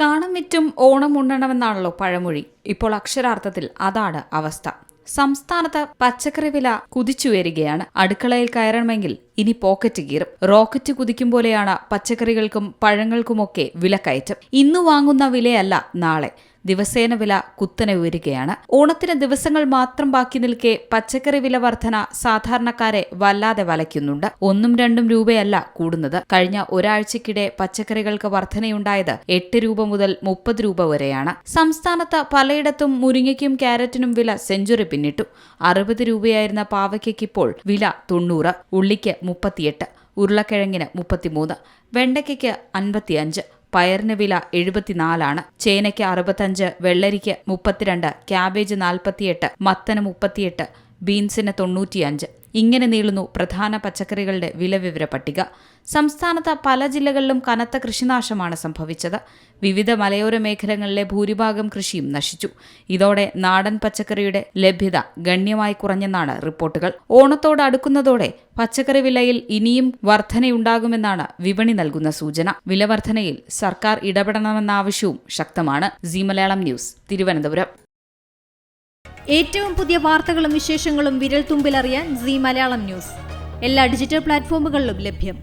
കാണം വിറ്റും ഓണം ഉണ്ണണമെന്നാണല്ലോ പഴമൊഴി. ഇപ്പോൾ അക്ഷരാർത്ഥത്തിൽ അതാണ് അവസ്ഥ. സംസ്ഥാനത്ത് പച്ചക്കറി വില കുതിച്ചുയരുകയാണ്. അടുക്കളയിൽ കയറണമെങ്കിൽ ഇനി പോക്കറ്റ് കീറും. റോക്കറ്റ് കുതിക്കും പോലെയാണ് പച്ചക്കറികൾക്കും പഴങ്ങൾക്കുമൊക്കെ വിലക്കയറ്റം. ഇന്നു വാങ്ങുന്ന വിലയല്ല നാളെ. ദിവസേന വില കുത്തനെ ഉയരുകയാണ്. ഓണത്തിന് ദിവസങ്ങൾ മാത്രം ബാക്കി നിൽക്കെ പച്ചക്കറി വില വർധന സാധാരണക്കാരെ വല്ലാതെ വലയ്ക്കുന്നുണ്ട്. 1-2 രൂപയല്ല കൂടുന്നത്. കഴിഞ്ഞ ഒരാഴ്ചക്കിടെ പച്ചക്കറികൾക്ക് വർധനയുണ്ടായത് 8 രൂപ മുതൽ 30 രൂപ വരെയാണ്. സംസ്ഥാനത്ത് പലയിടത്തും മുരിങ്ങയ്ക്കും ക്യാരറ്റിനും വില സെഞ്ചുറി പിന്നിട്ടു. 60 രൂപയായിരുന്ന പാവയ്ക്കിപ്പോൾ വില 90, ഉള്ളിക്ക് 38, ഉരുളക്കിഴങ്ങിന് 33, വെണ്ടയ്ക്ക് 55, പയറിന് വില 74, ചേനയ്ക്ക് 65, വെള്ളരിക്ക് 32, ക്യാബേജ് 48, മത്തന് 38, ബീൻസിന് 95. ഇങ്ങനെ നീളുന്നു പ്രധാന പച്ചക്കറികളുടെ വിലവിവര പട്ടിക. സംസ്ഥാനത്ത് പല ജില്ലകളിലും കനത്ത കൃഷിനാശമാണ് സംഭവിച്ചത്. വിവിധ മലയോര മേഖലകളിലെ ഭൂരിഭാഗം കൃഷിയും നശിച്ചു. ഇതോടെ നാടൻ പച്ചക്കറിയുടെ ലഭ്യത ഗണ്യമായി കുറഞ്ഞെന്നാണ് റിപ്പോർട്ടുകൾ. ഓണത്തോട് അടുക്കുന്നതോടെ പച്ചക്കറി വിലയിൽ ഇനിയും വർധനയുണ്ടാകുമെന്നാണ് വിപണി നൽകുന്ന സൂചന. വിലവർധനയിൽ സർക്കാർ ഇടപെടണമെന്ന ആവശ്യവും ശക്തമാണ്. സീ മലയാളം ന്യൂസ്, തിരുവനന്തപുരം. ഏറ്റവും പുതിയ വാർത്തകളും വിശേഷങ്ങളും വിരൽ തുമ്പിലറിയാൻ സീ മലയാളം ന്യൂസ് എല്ലാ ഡിജിറ്റൽ പ്ലാറ്റ്ഫോമുകളിലും ലഭ്യം.